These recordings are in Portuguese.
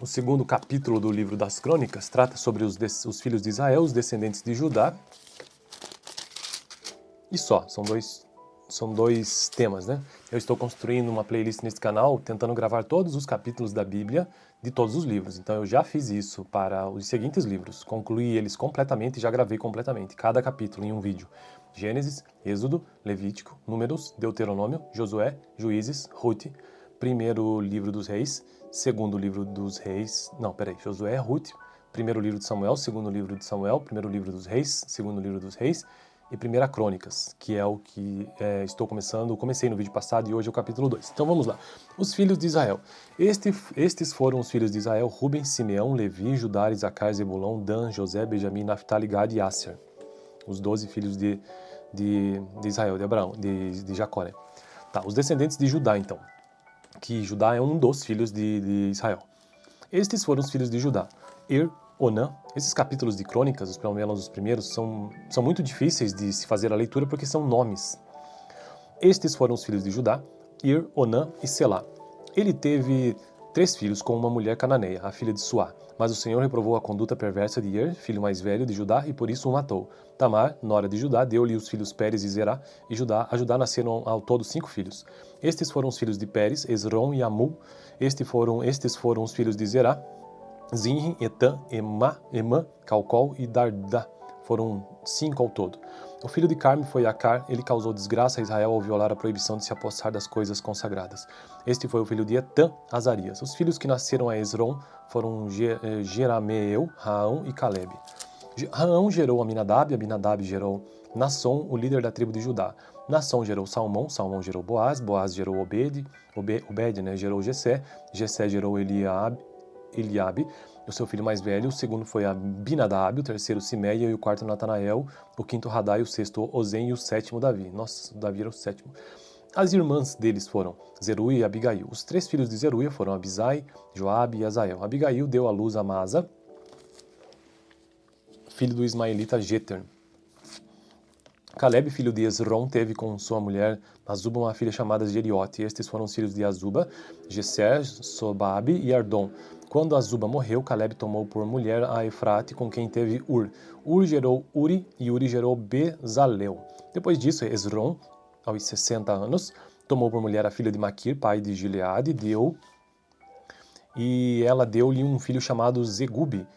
O segundo capítulo do livro das Crônicas trata sobre os filhos de Israel, os descendentes de Judá. E só, são dois temas, né? Eu estou construindo uma playlist nesse canal, tentando gravar todos os capítulos da Bíblia de todos os livros. Então eu já fiz isso para os seguintes livros, concluí eles completamente e já gravei completamente, cada capítulo em um vídeo. Gênesis, Êxodo, Levítico, Números, Deuteronômio, Josué, Juízes, Ruth, primeiro livro dos reis, segundo livro dos reis, Josué, Ruth, primeiro livro de Samuel, segundo livro de Samuel, primeiro livro dos reis, segundo livro dos reis, e Primeira Crônicas, que é o que comecei no vídeo passado e hoje é o capítulo 2. Então vamos lá. Os filhos de Israel. Estes foram os filhos de Israel: Ruben, Simeão, Levi, Judá, Isacar, Zebulão, Dan, José, Benjamim, Naftali, Gad e Asser. Os 12 filhos de Israel, de Abraão, de Jacó, né? Tá, os descendentes de Judá, então. Que Judá é um dos filhos de Israel. Estes foram os filhos de Judá: Onã. Esses capítulos de Crônicas, pelo menos os primeiros, são muito difíceis de se fazer a leitura porque são nomes. Estes foram os filhos de Judá: Onã e Selá. Ele teve 3 filhos com uma mulher cananeia, a filha de Suá. Mas o Senhor reprovou a conduta perversa de filho mais velho de Judá, e por isso o matou. Tamar, nora de Judá, deu-lhe os filhos Pérez e Zerá, e a Judá nasceram ao todo 5 filhos. Estes foram os filhos de Pérez, Esrom e Amul. Estes foram os filhos de Zerá: Zinri, Etan, Emã, Calcol e Dardá. Foram 5 ao todo. O filho de Carme foi Acar. Ele causou desgraça a Israel ao violar a proibição de se apossar das coisas consagradas. Este foi o filho de Etan, Azarias. Os filhos que nasceram a Esrom foram Jerameel, Raão e Caleb. Raão gerou Aminadab gerou Nasson, o líder da tribo de Judá. Nasson gerou Salmão gerou Boaz gerou Obed, gerou Jessé gerou Eliabe, o seu filho mais velho. O segundo foi Abinadab, o terceiro Simeia e o quarto Natanael, o quinto Radai, o sexto Ozem e o sétimo Davi. Nossa, Davi era o sétimo. As irmãs deles foram Zeruia e Abigail. Os 3 filhos de Zeruia foram Abisai, Joabe e Azael. Abigail deu à luz a Masa, filho do ismaelita Jeter. Caleb, filho de Esrom, teve com sua mulher Azuba uma filha chamada Jeriote. Estes foram os filhos de Azuba: Gesser, Sobabe e Ardom. Quando Azuba morreu, Caleb tomou por mulher a Efrate, com quem teve Ur. Ur gerou Uri e Uri gerou Bezalel. Depois disso, Esrom, aos 60 anos, tomou por mulher a filha de Maquir, pai de Gileade, e ela deu-lhe um filho chamado Zegubi.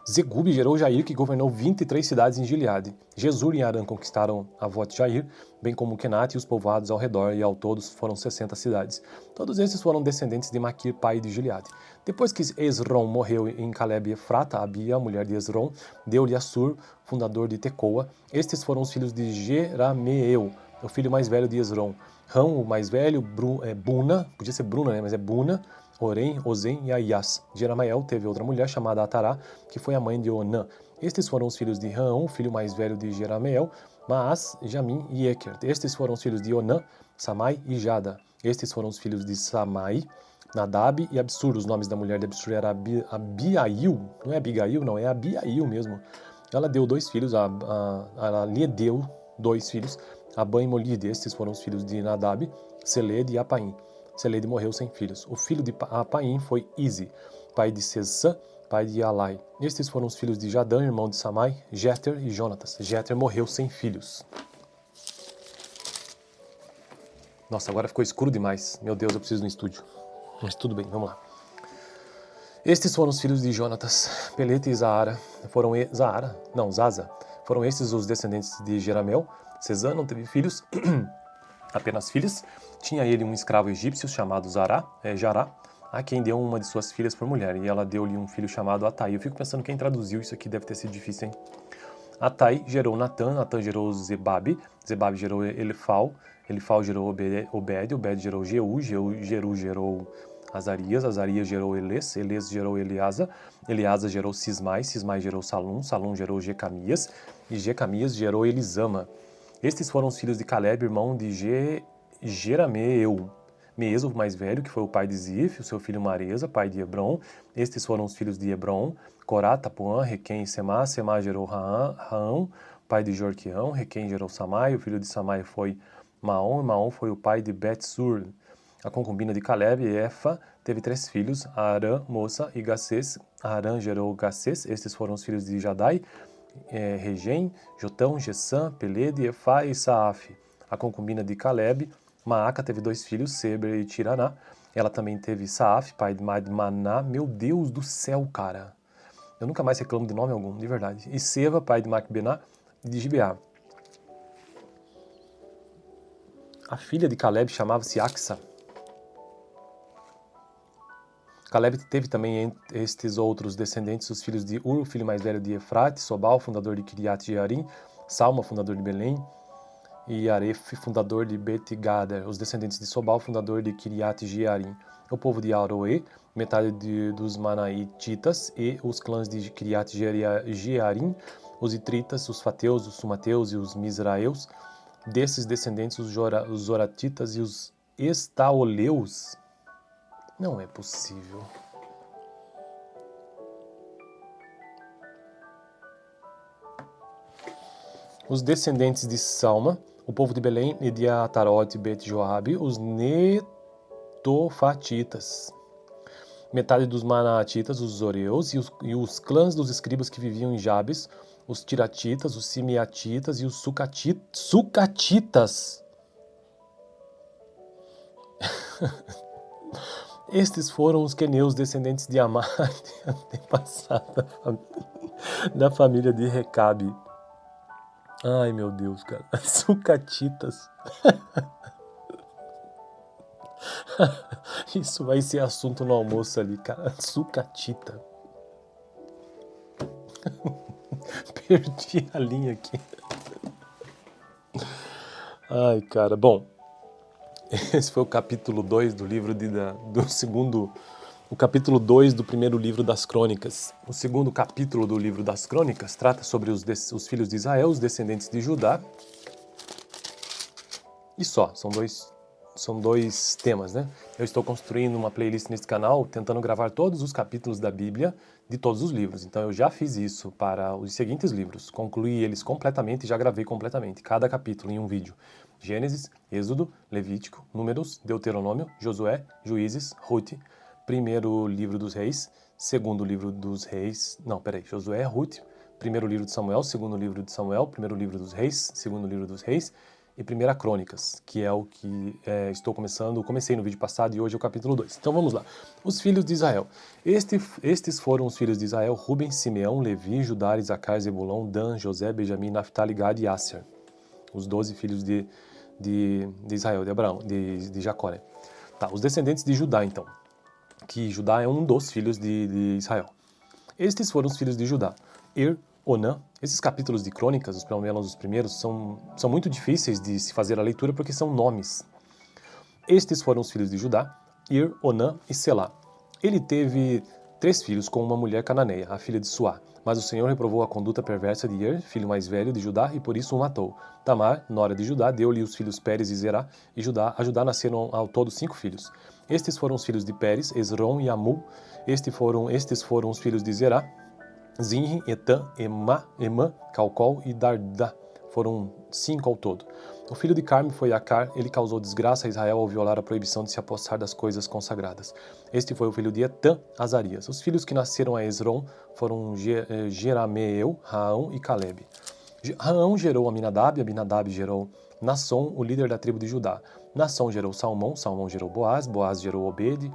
Zegubi gerou Jair, que governou 23 cidades em Gileade. Jesur e Arã conquistaram Avot-Jair, bem como Kenat e os povoados ao redor, e ao todo foram 60 cidades. Todos esses foram descendentes de Maquir, pai de Gileade. Depois que Esrom morreu em Caleb e Efrata, Abia, mulher de Esrom, deu-lhe Assur, fundador de Tecoa. Estes foram os filhos de Jerameel, o filho mais velho de Esrom. Rão, o mais velho, Buna, podia ser Bruna, né, mas é Buna, Orem, Ozem e Aias. Jeramael teve outra mulher chamada Atará, que foi a mãe de Onã. Estes foram os filhos de Raão, o filho mais velho de Jerameel, Maas, Jamim e Eker. Estes foram os filhos de Onã, Samai e Jada. Estes foram os filhos de Samai, Nadab e Absur. Os nomes da mulher de Absur era Abiail, não é Abigail, não, é Abiail mesmo. Ela deu 2 filhos, ela lhe deu 2 filhos, Abã e Molide. Estes foram os filhos de Nadab, Seled e Apaim. Selede morreu sem filhos. O filho de Apaim foi Izi, pai de Sesã, pai de Alai. Estes foram os filhos de Jadã, irmão de Samai, Jeter e Jonatas. Jeter morreu sem filhos. Nossa, agora ficou escuro demais. Meu Deus, eu preciso ir no estúdio. Mas tudo bem, vamos lá. Estes foram os filhos de Jonatas, Pelete e Zaara. Zaza. Foram estes os descendentes de Jeramel. Sesã não teve filhos, apenas filhas. Tinha ele um escravo egípcio chamado Jará, a quem deu uma de suas filhas por mulher, e ela deu-lhe um filho chamado Atai. Eu fico pensando quem traduziu isso aqui, deve ter sido difícil, hein? Atai gerou Natã, Natã gerou Zebabe gerou Elifal gerou Obed gerou Jeú, Jeru gerou Azarias gerou Eles gerou Eleasa gerou Sismai gerou Salum gerou Jecamias, e Jecamias gerou Elisama. Estes foram os filhos de Caleb, irmão de Jerameel. Meesa, o mais velho, que foi o pai de Zif, o seu filho Maresa, pai de Hebron. Estes foram os filhos de Hebron: Corá, Tapuã, Requem e Semá. Semá gerou Raão, pai de Jorquião. Requem gerou Samai. O filho de Samai foi Maom, e Maom foi o pai de Bet-Sur. A concubina de Caleb, Efa, teve 3 filhos, Arã, Moça e Gacês. Arã gerou Gacês, estes foram os filhos de Jadai, Regem, Jotão, Gessã, Pelede, Efá e Saaf. A concubina de Caleb, Maaca, teve 2 filhos, Seber e Tiraná. Ela também teve Saaf, pai de Madmaná. Meu Deus do céu, cara. Eu nunca mais reclamo de nome algum, de verdade. E Seva, pai de Macbená e de Gibeá. A filha de Caleb chamava-se Axa. Caleb teve também estes outros descendentes, os filhos de Ur, o filho mais velho de Efrate, Sobal, fundador de Kiriat Jearim, Salma, fundador de Belém, e Aref, fundador de Bet-Gader, os descendentes de Sobal, fundador de Kiriat Jearim. O povo de Aroê, metade dos Manaititas e os clãs de Kiriat Jearim, os Itritas, os Fateus, os Sumateus e os Misraeus. Desses descendentes, os Zoratitas e os Estaoleus. Não é possível. Os descendentes de Salma, o povo de Belém e de Atarote e Bet-Joabe, os Netofatitas. Metade dos Manaatitas, os Zoreus, e os clãs dos escribas que viviam em Jabes, os Tiratitas, os Simeatitas e os Sucatitas. Estes foram os queneus, descendentes de Amar, antepassada da família de Recabe. Ai, meu Deus, cara. Sucatitas. Isso vai ser assunto no almoço ali, cara. Sucatita. Perdi a linha aqui. Ai, cara. Bom, esse foi o capítulo 2 do livro o capítulo 2 do primeiro livro das Crônicas. O segundo capítulo do livro das Crônicas trata sobre os filhos de Israel, os descendentes de Judá. E só, são dois temas, né? Eu estou construindo uma playlist nesse canal, tentando gravar todos os capítulos da Bíblia de todos os livros. Então eu já fiz isso para os seguintes livros, concluí eles completamente e já gravei completamente, cada capítulo em um vídeo. Gênesis, Êxodo, Levítico, Números, Deuteronômio, Josué, Juízes, Ruth, primeiro livro dos reis, segundo livro dos reis, Josué, Ruth, primeiro livro de Samuel, segundo livro de Samuel, primeiro livro dos reis, segundo livro dos reis, e primeira Crônicas, que é o que comecei no vídeo passado e hoje é o capítulo 2. Então vamos lá. Os filhos de Israel. Estes foram os filhos de Israel: Ruben, Simeão, Levi, Judá, Isacar, Zebulon, Dan, José, Benjamim, Naftali, Gad e Asser. Os 12 filhos de Israel, de Abraão, de Jacó, né? Tá, os descendentes de Judá, então. Que Judá é um dos filhos de Israel. Estes foram os filhos de Judá: Onã. Esses capítulos de Crônicas, pelo menos os primeiros, são muito difíceis de se fazer a leitura porque são nomes. Estes foram os filhos de Judá: Onã e Selá. Ele teve 3 filhos com uma mulher cananeia, a filha de Suá. Mas o Senhor reprovou a conduta perversa de filho mais velho de Judá, e por isso o matou. Tamar, nora de Judá, deu-lhe os filhos Pérez e Zerá, e a Judá nasceram ao todo 5 filhos. Estes foram os filhos de Pérez, Esrom e Amul. Estes foram os filhos de Zerá: Zinri, Etan, Emã, Calcol e Dardá. Foram 5 ao todo. O filho de Carme foi Acar. Ele causou desgraça a Israel ao violar a proibição de se apossar das coisas consagradas. Este foi o filho de Etan, Azarias. Os filhos que nasceram a Esrom foram Jerameel, Raão e Caleb. Raão gerou Aminadab, Aminadab gerou Nasson, o líder da tribo de Judá. Nasson gerou Salmão, Salmão gerou Boaz, Boaz gerou Obed,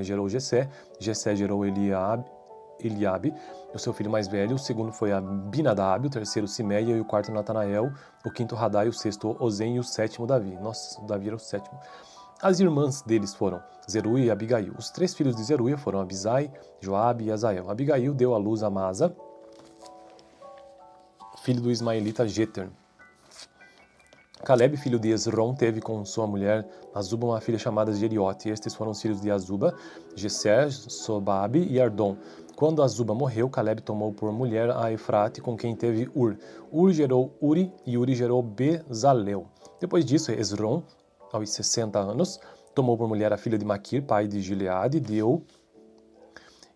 gerou Jessé, Jessé gerou Eliabe, o seu filho mais velho. O segundo foi Abinadab, o terceiro Simeia e o quarto Natanael, o quinto Radai, o sexto Ozem e o sétimo Davi. Nossa, Davi era o sétimo. As irmãs deles foram Zeruia e Abigail. Os 3 filhos de Zeruia foram Abisai, Joabe e Azael. Abigail deu à luz a Amasa, filho do ismaelita Jeter. Caleb, filho de Esrom, teve com sua mulher Azuba uma filha chamada Jeriote. Estes foram os filhos de Azuba: Gesser, Sobabe e Ardom. Quando Azuba morreu, Caleb tomou por mulher a Efrate, com quem teve Ur. Ur gerou Uri e Uri gerou Bezalel. Depois disso, Esrom, aos 60 anos, tomou por mulher a filha de Maquir, pai de Gileade,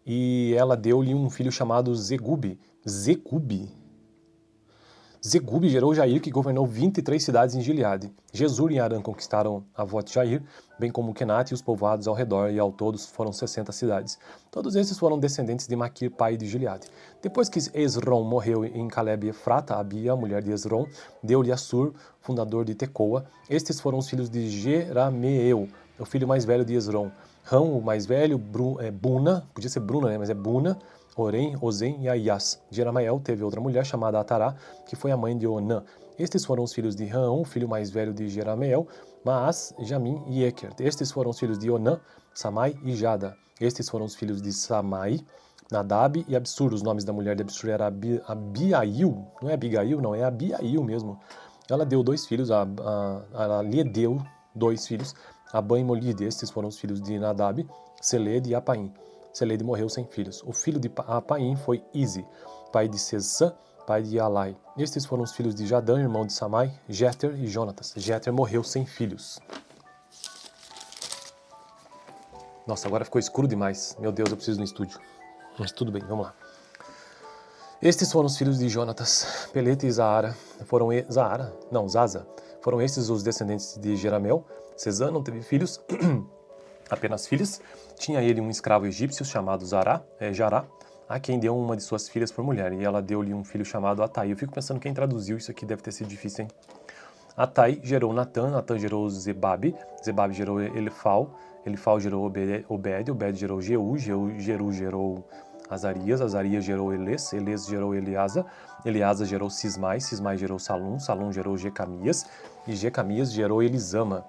e ela deu-lhe um filho chamado Zegubi. Zegube gerou Jair, que governou 23 cidades em Gileade. Jesur e Arã conquistaram Avot Jair, bem como Kenat e os povoados ao redor, e ao todo foram 60 cidades. Todos esses foram descendentes de Maquir, pai de Gileade. Depois que Esrom morreu em Caleb e Efrata, Abia, mulher de Esrom, deu-lhe Assur, fundador de Tecoa. Estes foram os filhos de Jerameel, o filho mais velho de Esrom. Rão, o mais velho, Buna, podia ser Bruna, né? Mas é Buna, Orem, Ozem e Aias. Jeramael teve outra mulher chamada Atará, que foi a mãe de Onã. Estes foram os filhos de Rão, o filho mais velho de Jeramael, Maas, Jamim e Eker. Estes foram os filhos de Onã, Samai e Jada. Estes foram os filhos de Samai, Nadab e Absur. Os nomes da mulher de Absur era Abiail, não é Abigail, não, é Abiail mesmo. Ela deu 2 filhos, ela lhe deu 2 filhos, Abã e Molide. Estes foram os filhos de Nadab, Seled e Apaim. Seled morreu sem filhos. O filho de Apaim foi Izi, pai de Sesã, pai de Alai. Estes foram os filhos de Jadã, irmão de Samai, Jeter e Jonatas. Jeter morreu sem filhos. Nossa, agora ficou escuro demais. Meu Deus, eu preciso ir no estúdio. Mas tudo bem, vamos lá. Estes foram os filhos de Jonatas, Pelete e Zaara. Zaza. Foram estes os descendentes de Jeramel. Sesã não teve filhos, apenas filhas. Tinha ele um escravo egípcio chamado Jará, a quem deu uma de suas filhas por mulher, e ela deu-lhe um filho chamado Atai. Eu fico pensando quem traduziu isso aqui, deve ter sido difícil, hein? Atai gerou Natã, Natã gerou Zebabe gerou Elifal gerou Obed gerou Jeú gerou Azarias gerou Eles gerou Eleasa gerou Sismai gerou Salum gerou Jecamias, e Jecamias gerou Elisama.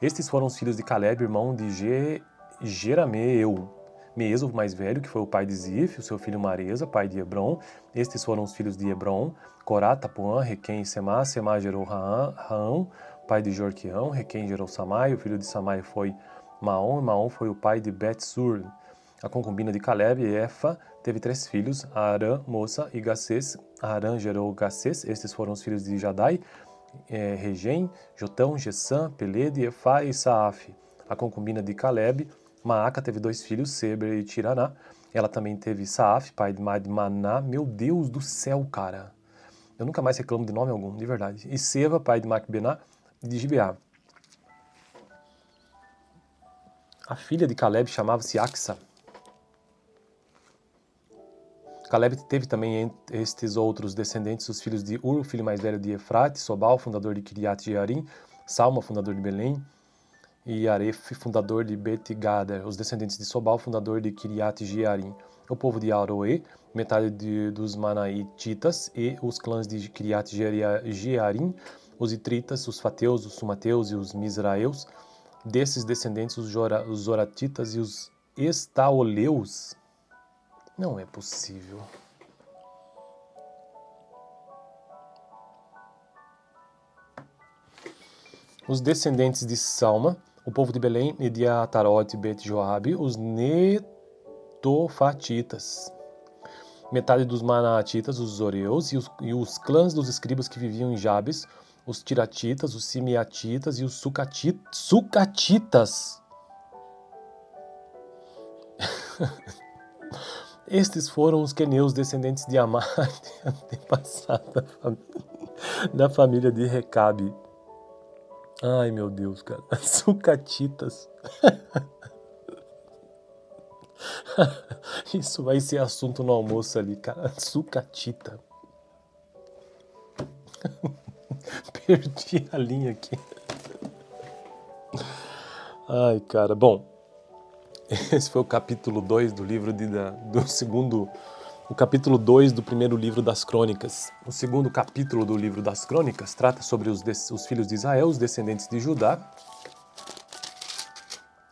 Estes foram os filhos de Caleb, irmão de Jerameel. Meesa, o mais velho, que foi o pai de Zif, o seu filho Maresa, pai de Hebron. Estes foram os filhos de Hebron, Corá, Tapuã, Requem e Semá. Semá gerou Raão, pai de Jorqueão. Requem gerou Samai, o filho de Samai foi Maom, e Maom foi o pai de Bet-Sur. A concubina de Caleb, Efa, teve 3 filhos, Arã, Moça e Gacês. Arã gerou Gacês. Estes foram os filhos de Jadai, Regem, Jotão, Gessã, Pelede, Efá e Saaf. A concubina de Caleb, Maaca, teve 2 filhos, Seber e Tiraná. Ela também teve Saaf, pai de Madmaná. Meu Deus do céu, cara. Eu nunca mais reclamo de nome algum, de verdade. E Seva, pai de Macbená e de Gibeá. A filha de Caleb chamava-se Axa. Caleb teve também estes outros descendentes, os filhos de Ur, o filho mais velho de Efrate, Sobal, fundador de Kiriat Jearim, Salma, fundador de Belém, e Aref, fundador de Bet-Gader, os descendentes de Sobal, fundador de Kiriat Jearim. O povo de Aroê, metade dos Manaititas e os clãs de Kiriat Jearim, os Itritas, os Fateus, os Sumateus e os Misraeus. Desses descendentes, os Zoratitas e os Estaoleus. Não é possível. Os descendentes de Salma, o povo de Belém e de Atarot e Bet-Joabe, os Netofatitas. Metade dos Manatitas, os Zoreus, e os clãs dos escribas que viviam em Jabes, os Tiratitas, os Simeatitas e os Sucatitas. Estes foram os queneus, descendentes de Amar, antepassado da família de Recabe. Ai, meu Deus, cara. Sucatitas. Isso vai ser assunto no almoço ali, cara. Sucatita. Perdi a linha aqui. Ai, cara. Bom, esse foi o capítulo 2 do livro o capítulo 2 do primeiro livro das Crônicas. O segundo capítulo do livro das Crônicas trata sobre os filhos de Israel, os descendentes de Judá.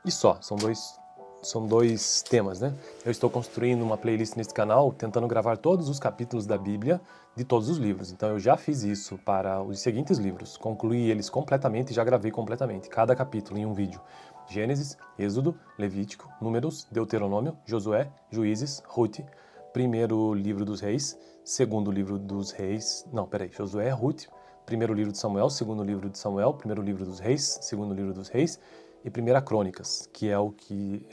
E só, são dois temas, né? Eu estou construindo uma playlist nesse canal, tentando gravar todos os capítulos da Bíblia de todos os livros. Então eu já fiz isso para os seguintes livros, concluí eles completamente e já gravei completamente, cada capítulo em um vídeo. Gênesis, Êxodo, Levítico, Números, Deuteronômio, Josué, Juízes, Ruth, primeiro livro dos reis, segundo livro dos reis, Josué, Ruth, primeiro livro de Samuel, segundo livro de Samuel, primeiro livro dos reis, segundo livro dos reis, e 1 Crônicas, que é o que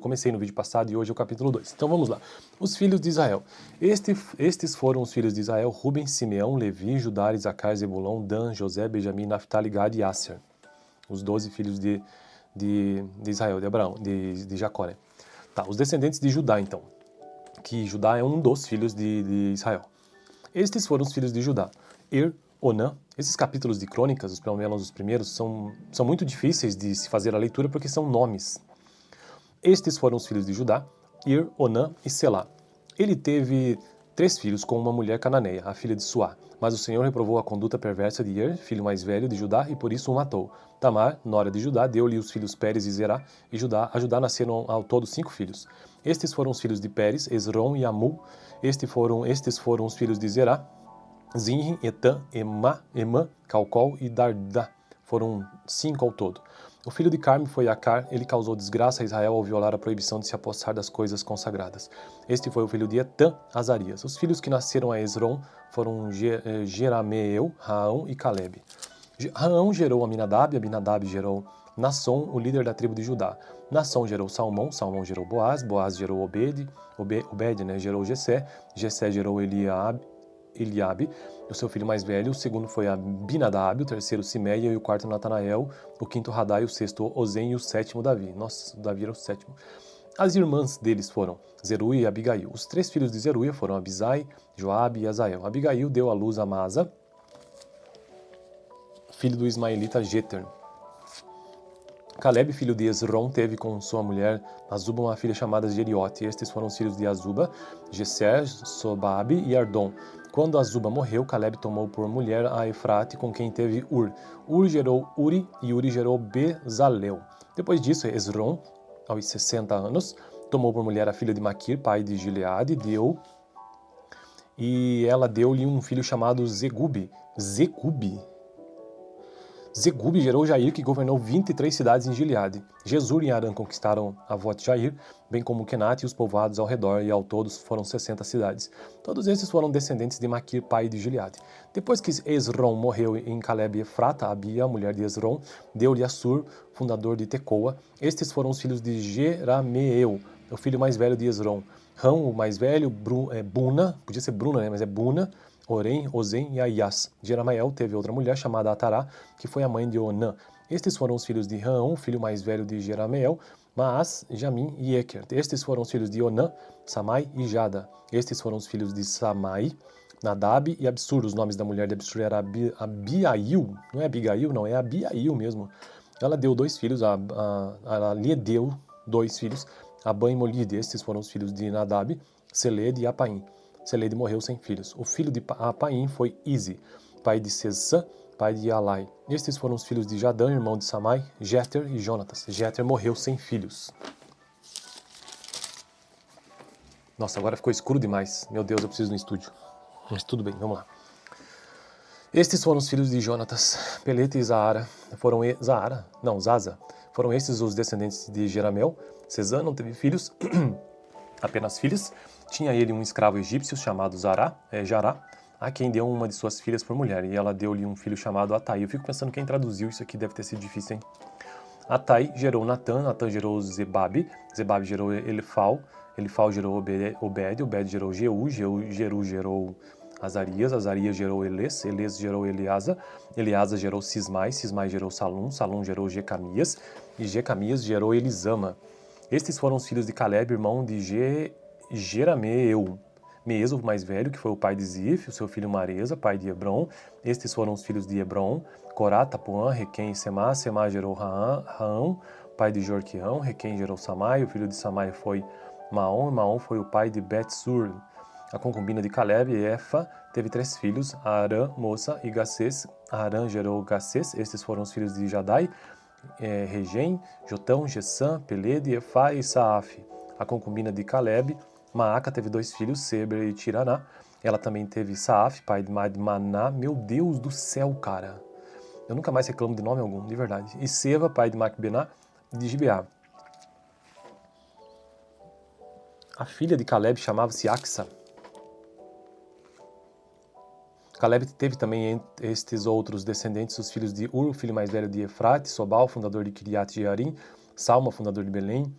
comecei no vídeo passado e hoje é o capítulo 2. Então vamos lá. Os filhos de Israel. Estes foram os filhos de Israel: Ruben, Simeão, Levi, Judá, Isacar, Zebulão, Dan, José, Benjamim, Naftali, Gad e Asser. Os 12 filhos de Israel, de Abraão, de Jacó, né? Tá, os descendentes de Judá, então. Que Judá é um dos filhos de Israel. Estes foram os filhos de Judá: Onã. Esses capítulos de Crônicas, pelo menos os primeiros, são muito difíceis de se fazer a leitura porque são nomes. Estes foram os filhos de Judá: Onã e Selá. Ele teve 3 filhos com uma mulher cananeia, a filha de Suá. Mas o Senhor reprovou a conduta perversa de filho mais velho de Judá, e por isso o matou. Tamar, nora de Judá, deu-lhe os filhos Pérez e Zerá, e a Judá nasceram ao todo 5 filhos. Estes foram os filhos de Pérez, Esrom e Amu. Estes foram os filhos de Zerá: Zinri, Etan, Emã, Calcol e Dardá. Foram 5 ao todo. O filho de Carme foi Acar. Ele causou desgraça a Israel ao violar a proibição de se apossar das coisas consagradas. Este foi o filho de Etan, Azarias. Os filhos que nasceram a Esrom foram Jerameel, Raão e Caleb. Raão gerou Aminadab, Aminadab gerou Nasson, o líder da tribo de Judá. Nasson gerou Salmão, Salmão gerou Boaz, Boaz gerou Obed, gerou Jessé, Jessé gerou Eliabe, o seu filho mais velho. O segundo foi Abinadab, o terceiro Simeia e o quarto Natanael, o quinto Radai, o sexto Ozem e o sétimo Davi. Nossa, Davi era o sétimo. As irmãs deles foram Zeruia e Abigail. Os 3 filhos de Zeruia foram Abisai, Joabe e Azael. Abigail deu à luz a Amasa, filho do ismaelita Jeter. Caleb, filho de Esrom, teve com sua mulher Azuba uma filha chamada Jeriote. Estes foram os filhos de Azuba: Gesser, Sobabe e Ardom. Quando Azuba morreu, Caleb tomou por mulher a Efrate, com quem teve Ur. Ur gerou Uri e Uri gerou Bezalel. Depois disso, Esrom, aos 60 anos, tomou por mulher a filha de Maquir, pai de Gileade, e ela deu-lhe um filho chamado Zegubi. Zegubi gerou Jair, que governou 23 cidades em Gileade. Jesur e Arã conquistaram Avot Jair, bem como Kenat e os povoados ao redor, e ao todo foram 60 cidades. Todos esses foram descendentes de Maquir, pai de Gileade. Depois que Esrom morreu em Caleb e Efrata, Abia, a mulher de Esrom, deu-lhe Assur, fundador de Tecoa. Estes foram os filhos de Jerameel, o filho mais velho de Esrom. Rão, o mais velho, Buna, podia ser Bruna, né, mas é Buna, Orem, Ozem e Aias. Jeramael teve outra mulher chamada Atará, que foi a mãe de Onã. Estes foram os filhos de Rão, filho mais velho de Jeramael, Maas, Jamim e Eker. Estes foram os filhos de Onã, Samai e Jada. Estes foram os filhos de Samai, Nadab e Absur. Os nomes da mulher de Absur era Abiail, não é Abigail, não, é Abiail mesmo. Ela deu 2 filhos, ela lhe deu 2 filhos, Abã e Molide. Estes foram os filhos de Nadab, Seled e Apaim. Seled morreu sem filhos. O filho de Apaim foi Izi, pai de Sessã, pai de Alai. Estes foram os filhos de Jadã, irmão de Samai, Jeter e Jonatas. Jeter morreu sem filhos. Nossa, agora ficou escuro demais. Meu Deus, eu preciso ir no estúdio. Mas tudo bem, vamos lá. Estes foram os filhos de Jonatas, Pelete e Zaara. Zaza. Foram estes os descendentes de Jeramel. Sesã não teve filhos, apenas filhas. Tinha ele um escravo egípcio chamado Jará, a quem deu uma de suas filhas por mulher, e ela deu-lhe um filho chamado Atai. Eu fico pensando quem traduziu isso aqui, deve ter sido difícil, hein? Atai gerou Natã, Natã gerou Zebabe, Zebabe gerou Elifal, Elifal gerou Obed, Obed gerou Jeú, Jeú gerou Azarias, Azarias gerou Eles gerou Eleasa, Eleasa gerou Sismai, Sismai gerou Salum, Salum gerou Jecamias, e Jecamias gerou Elisama. Estes foram os filhos de Caleb, irmão de Jerameel. Meso, o mais velho, que foi o pai de Zif, o seu filho Maresa, pai de Hebron. Estes foram os filhos de Hebron: Corá, Tapuã, Requem e Semá. Semá gerou Raão, pai de Jorqueão. Requem gerou Samai, o filho de Samai foi Maom, e Maom foi o pai de Bet-Sur. A concubina de Caleb, Efa, teve 3 filhos: Arã, Moça e Gacês. Arã gerou Gacês. Estes foram os filhos de Jadai, Regem, Jotão, Gessã, Pelede, Efá e Saaf. A concubina de Caleb, Maaca, teve 2 filhos, Seber e Tiraná. Ela também teve Saaf, pai de Maná. Meu Deus do céu, cara. Eu nunca mais reclamo de nome algum, de verdade. E Seva, pai de Macbená, de Gibeá. A filha de Caleb chamava-se Axa. Caleb teve também estes outros descendentes, os filhos de Ur, filho mais velho de Efrate, Sobal, fundador de Kiriat Jearim, Salma, fundador de Belém,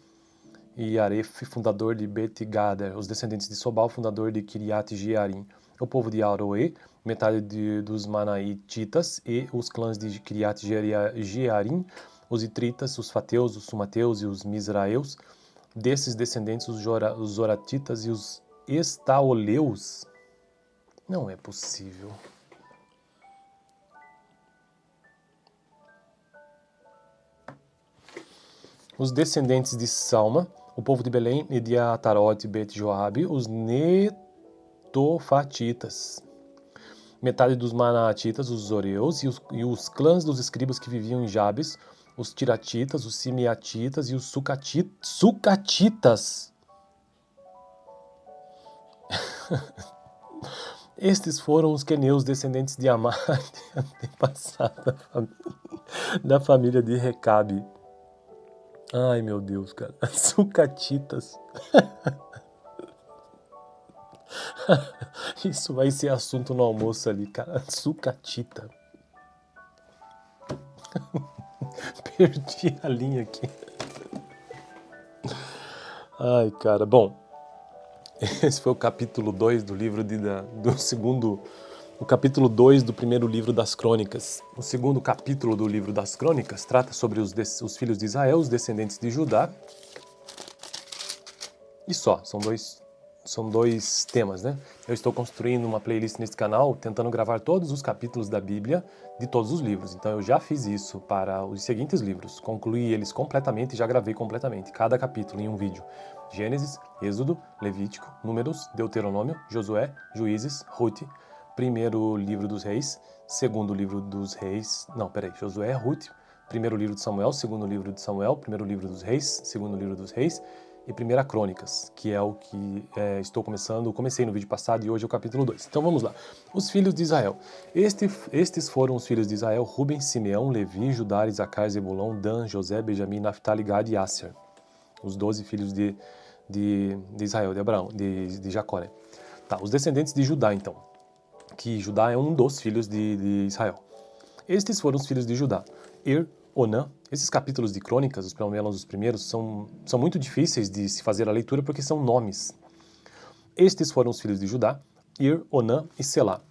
e Aref, fundador de Bet-Gader, os descendentes de Sobal, fundador de Kiriat Jearim. O povo de Aroê, metade dos Manaititas e os clãs de Kiriat Jearim, os Itritas, os Fateus, os Sumateus e os Misraeus. Desses descendentes, os Zoratitas e os Estaoleus. Não é possível. Os descendentes de Salma, o povo de Belém e de Atarote e Bet-Joabe, os Netofatitas. Metade dos Manatitas, os Zoreus e os clãs dos escribas que viviam em Jabes, os Tiratitas, os Simeatitas e os Sucatitas. Estes foram os queneus, descendentes de Amar, antepassado da família de Recabe. Ai, meu Deus, cara. Sucatitas. Isso vai ser assunto no almoço ali, cara. Sucatita. Perdi a linha aqui. Ai, cara. Bom, esse foi o capítulo 2 do livro o capítulo 2 do primeiro livro das Crônicas. O segundo capítulo do livro das Crônicas trata sobre os filhos de Israel, os descendentes de Judá. E só, são dois temas, né? Eu estou construindo uma playlist nesse canal, tentando gravar todos os capítulos da Bíblia de todos os livros. Então eu já fiz isso para os seguintes livros, concluí eles completamente e já gravei completamente, cada capítulo em um vídeo. Gênesis, Êxodo, Levítico, Números, Deuteronômio, Josué, Juízes, Ruth, primeiro livro dos reis, segundo livro dos reis, Josué, Ruth, primeiro livro de Samuel, segundo livro de Samuel, primeiro livro dos reis, segundo livro dos reis, e Primeira Crônicas, que é o que comecei no vídeo passado e hoje é o capítulo 2. Então vamos lá. Os filhos de Israel. Estes foram os filhos de Israel: Ruben, Simeão, Levi, Judá, Isacar, Zebulon, Dan, José, Benjamim, Naftali, Gad e Asser. Os 12 filhos de Israel, de Abraão, de Jacó, né? Tá, os descendentes de Judá, então. Que Judá é um dos filhos de Israel. Estes foram os filhos de Judá: Onã. Esses capítulos de crônicas, pelo menos os primeiros, são muito difíceis de se fazer a leitura porque são nomes. Estes foram os filhos de Judá: Onã e Selá.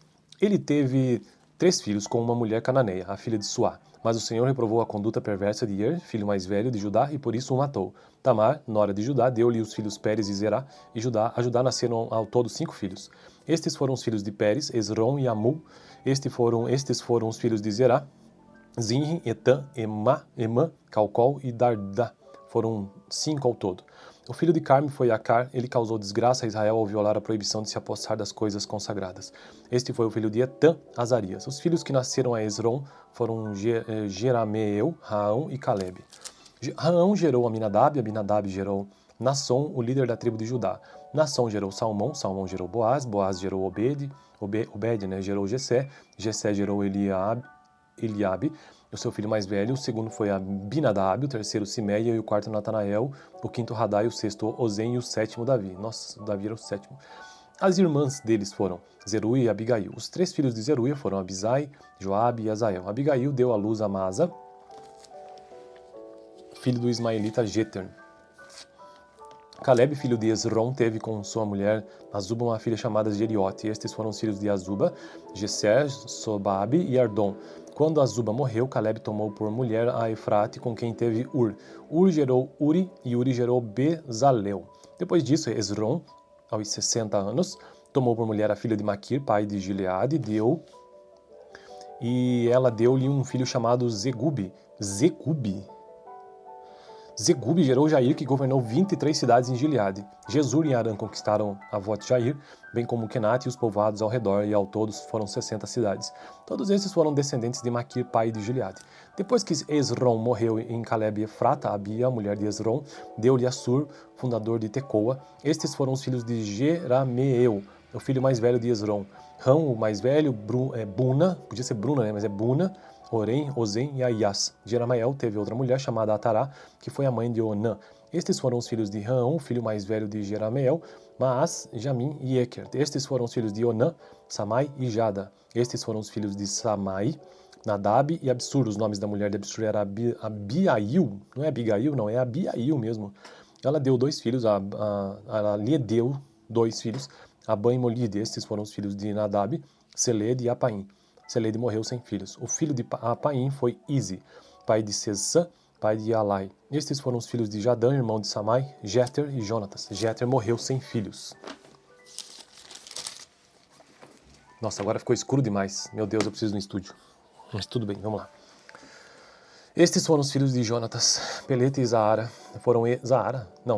Ele teve 3 filhos com uma mulher cananeia, a filha de Suá. Mas o Senhor reprovou a conduta perversa de filho mais velho de Judá, e por isso o matou. Tamar, nora de Judá, deu-lhe os filhos Pérez e Zerá, e a Judá nasceram ao todo 5 filhos. Estes foram os filhos de Pérez, Esrom e Amul. Estes foram os filhos de Zerá: Zinri, Etan, Emã, Calcol e Dardá. Foram 5 ao todo. O filho de Carme foi Acar. Ele causou desgraça a Israel ao violar a proibição de se apossar das coisas consagradas. Este foi o filho de Etan, Azarias. Os filhos que nasceram a Esrom foram Jerameel, Raão e Caleb. Raão gerou Aminadab, Abinadab gerou Nasson, o líder da tribo de Judá. Nasson gerou Salmão, Salmão gerou Boaz, Boaz gerou Obed, gerou Jessé, Jessé gerou Eliabe, o seu filho mais velho. O segundo foi Abinadab, o terceiro Simeia e o quarto Natanael, o quinto Radai, o sexto Ozem e o sétimo Davi. Nossa, Davi era o sétimo. As irmãs deles foram Zeruia e Abigail. Os 3 filhos de Zeruia foram Abisai, Joabe e Azael. Abigail deu à luz a Masa, filho do ismaelita Jeter. Caleb, filho de Esrom, teve com sua mulher Azuba uma filha chamada Jeriote. Estes foram os filhos de Azuba: Gesser, Sobabe e Ardom. Quando Azuba morreu, Caleb tomou por mulher a Efrate, com quem teve Ur. Ur gerou Uri e Uri gerou Bezalel. Depois disso, Esrom, aos 60 anos, tomou por mulher a filha de Maquir, pai de Gileade, e ela deu-lhe um filho chamado Zegubi. Zegubi gerou Jair, que governou 23 cidades em Gileade. Jesur e Arã conquistaram Avot-Jair, bem como Kenat e os povoados ao redor, e ao todo foram 60 cidades. Todos esses foram descendentes de Maquir, pai de Gileade. Depois que Esrom morreu em Caleb e Efrata, Abia, mulher de Esrom, deu-lhe Assur, fundador de Tecoa. Estes foram os filhos de Jerameel, o filho mais velho de Esrom. Rão, o mais velho, Buna, podia ser Bruna, né? Mas é Buna, Orem, Ozem e Aias. Jeramael teve outra mulher chamada Atará, que foi a mãe de Onã. Estes foram os filhos de Raão, o filho mais velho de Jerameel, Maás, Jamim e Eker. Estes foram os filhos de Onã, Samai e Jada. Estes foram os filhos de Samai, Nadab e Absur. Os nomes da mulher de Absur era Abiail. Não é Abigail, não, é Abiail mesmo. Ela deu 2 filhos, ela lhe deu 2 filhos, Abã e Molide. Estes foram os filhos de Nadab, Seled e Apaim. Seled morreu sem filhos. O filho de Apaim foi Izi, pai de Sesã, pai de Alai. Estes foram os filhos de Jadã, irmão de Samai, Jeter e Jonatas. Jeter morreu sem filhos. Nossa, agora ficou escuro demais. Meu Deus, eu preciso ir no estúdio. Mas tudo bem, vamos lá. Estes foram os filhos de Jonatas, Pelete e Zaara.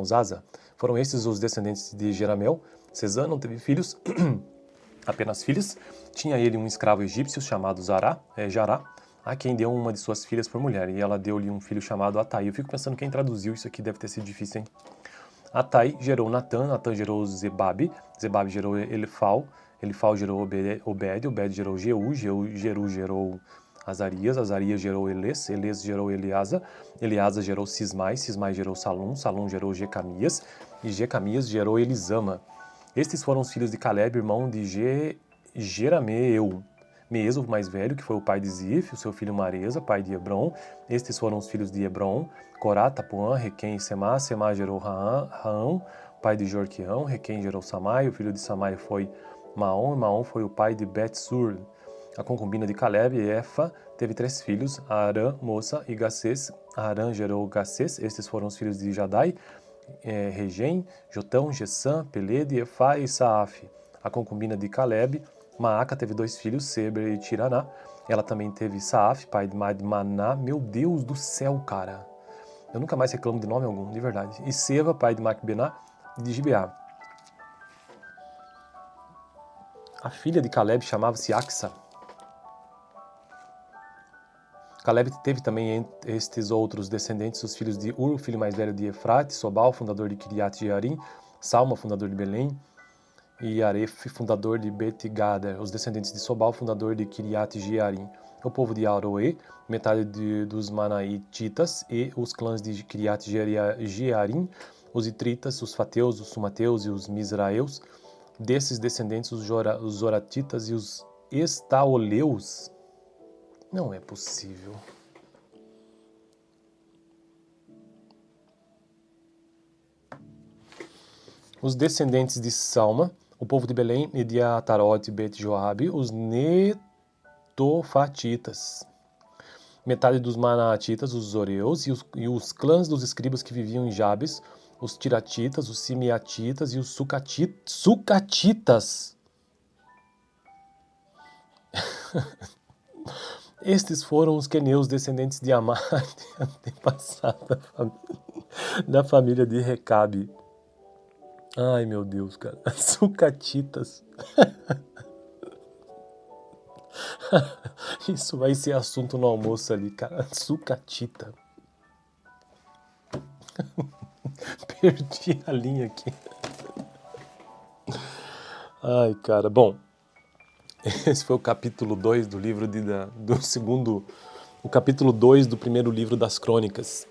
Zaza. Foram estes os descendentes de Jeramel. Sesã não teve filhos, apenas filhas. Tinha ele um escravo egípcio chamado Jará, a quem deu uma de suas filhas por mulher. E ela deu-lhe um filho chamado Atai. Eu fico pensando quem traduziu isso aqui, deve ter sido difícil, hein? Atai gerou Natã, Natã gerou Zebabe, Zebabe gerou Elifal, Elifal gerou Obed, Obed gerou Jeú, Jeú gerou Azarias, Azarias gerou Eles, Eles gerou Eleasa, Eleasa gerou Sismai, Sismai gerou Salum, Salum gerou Jecamias, e Jecamias gerou Elisama. Estes foram os filhos de Caleb, irmão de Jerameel. Meso, o mais velho, que foi o pai de Zif, o seu filho Maresa, pai de Hebron. Estes foram os filhos de Hebron, Corá, Tapuã, Requem e Semá. Semá gerou Raão, pai de Jorquião. Requem gerou Samai, o filho de Samai foi Maom, e Maom foi o pai de Bet-sur. A concubina de Caleb, Efa, teve 3 filhos, Arã, Moça e Gacês. Arã gerou Gacês. Estes foram os filhos de Jadai, Regem, Jotão, Gessã, Pelede, Efá e Saaf. A concubina de Caleb, Maaca, teve 2 filhos, Seber e Tiraná. Ela também teve Saaf, pai de Madmaná. Meu Deus do céu, cara. Eu nunca mais reclamo de nome algum, de verdade. E Seva, pai de Macbená e de Gibeá. A filha de Caleb chamava-se Axa. Caleb teve também estes outros descendentes, os filhos de Ur, o filho mais velho de Efrate, Sobal, fundador de Kiriat Jearim, Salma, fundador de Belém, e Aref, fundador de Bet-Gader, os descendentes de Sobal, fundador de Kiriat Jearim. O povo de Aroê, metade dos Manaititas e os clãs de Kiriat Jearim, os Itritas, os Fateus, os Sumateus e os Misraeus. Desses descendentes, os Zoratitas e os Estaoleus. Não é possível. Os descendentes de Salma, o povo de Belém e de Atarote e Bet-Joabe, os Netofatitas. Metade dos Manatitas, os Zoreus, e os clãs dos escribas que viviam em Jabes, os Tiratitas, os Simeatitas e os Sucatitas. Estes foram os queneus, descendentes de Amar, antepassado da família de Recabe. Ai, meu Deus, cara. Sucatitas. Isso vai ser assunto no almoço ali, cara. Sucatita. Perdi a linha aqui. Ai, cara. Bom, esse foi o capítulo 2 do livro o capítulo 2 do primeiro livro das Crônicas.